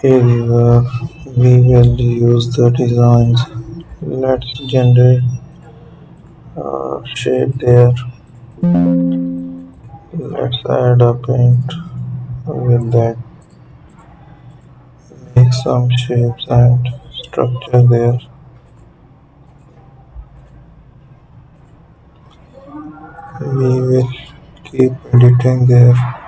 Here we will use the designs. Let's generate a shape there. Let's add a paint with that. Make some shapes and structure there. We will keep editing there.